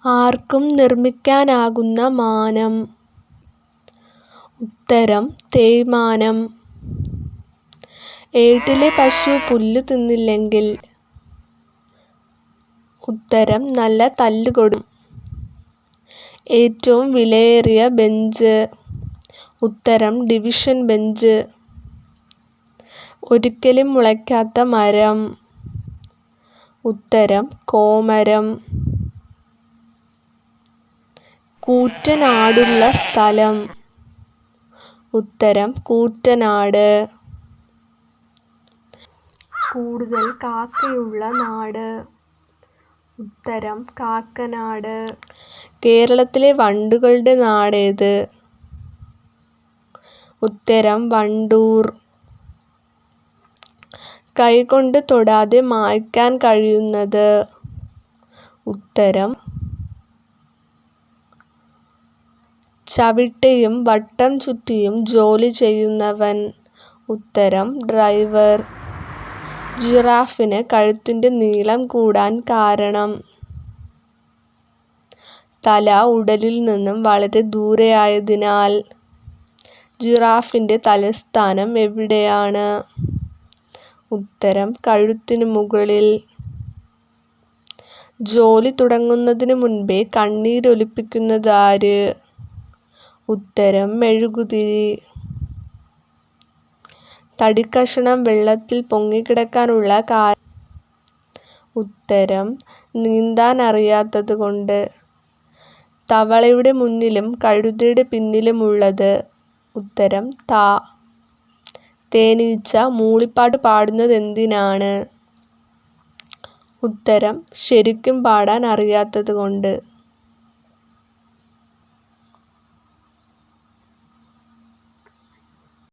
ആർക്കും നിർമ്മിക്കാനാകുന്ന മാനം. ഉത്തരം തേയ്മാനം. ഏട്ടിലെ പശു പുല്ല് തിന്നില്ലെങ്കിൽ. ഉത്തരം നല്ല തല്ലുകൊടുക്കും. ഏറ്റവും വിലയേറിയ ബെഞ്ച്. ഉത്തരം ഡിവിഷൻ ബെഞ്ച്. ഒരിക്കലും മുളയ്ക്കാത്ത മരം. ഉത്തരം കോമരം. കൂറ്റൻ ആടുള്ള സ്ഥലം. ഉത്തരം കൂറ്റനാട്. കൂടുതൽ കാക്കയുള്ള നാട്. ഉത്തരം കാക്കനാട്. കേരളത്തിലെ വണ്ടുകളുടെ നാടേത്? ഉത്തരം വണ്ടൂർ. കൈകൊണ്ട് തൊടാതെ മായ്ക്കാൻ കഴിയുന്നത്? ഉത്തരം ചവിട്ടിയും വട്ടം ചുറ്റിയും ജോലി ചെയ്യുന്നവൻ. ഉത്തരം ഡ്രൈവർ. ജിറാഫിന് കഴുത്തിന്റെ നീളം കൂടാൻ കാരണം? തല ഉടലിൽ നിന്നും വളരെ ദൂരെയായതിനാൽ. ജിറാഫിന്റെ തലസ്ഥാനം എവിടെയാണ്? ഉത്തരം കഴുത്തിനു മുകളിൽ. ജോലി തുടങ്ങുന്നതിനു മുൻപേ കണ്ണീരൊലിപ്പിക്കുന്നത് ആര്? ഉത്തരം മെഴുകുതിരി. തടിക്കഷണം വെള്ളത്തിൽ പൊങ്ങിക്കിടക്കാനുള്ള കാരണം? ഉത്തരം നീന്താൻ അറിയാത്തതുകൊണ്ട്. തവളയുടെ മുന്നിലും കഴുതയുടെ പിന്നിലുമുള്ളത്? ഉത്തരം താ. തേനീച്ച മൂളിപ്പാട്ട് പാടുന്നതെന്തിനാണ്? ഉത്തരം ശരിക്കും പാടാൻ അറിയാത്തതുകൊണ്ട്.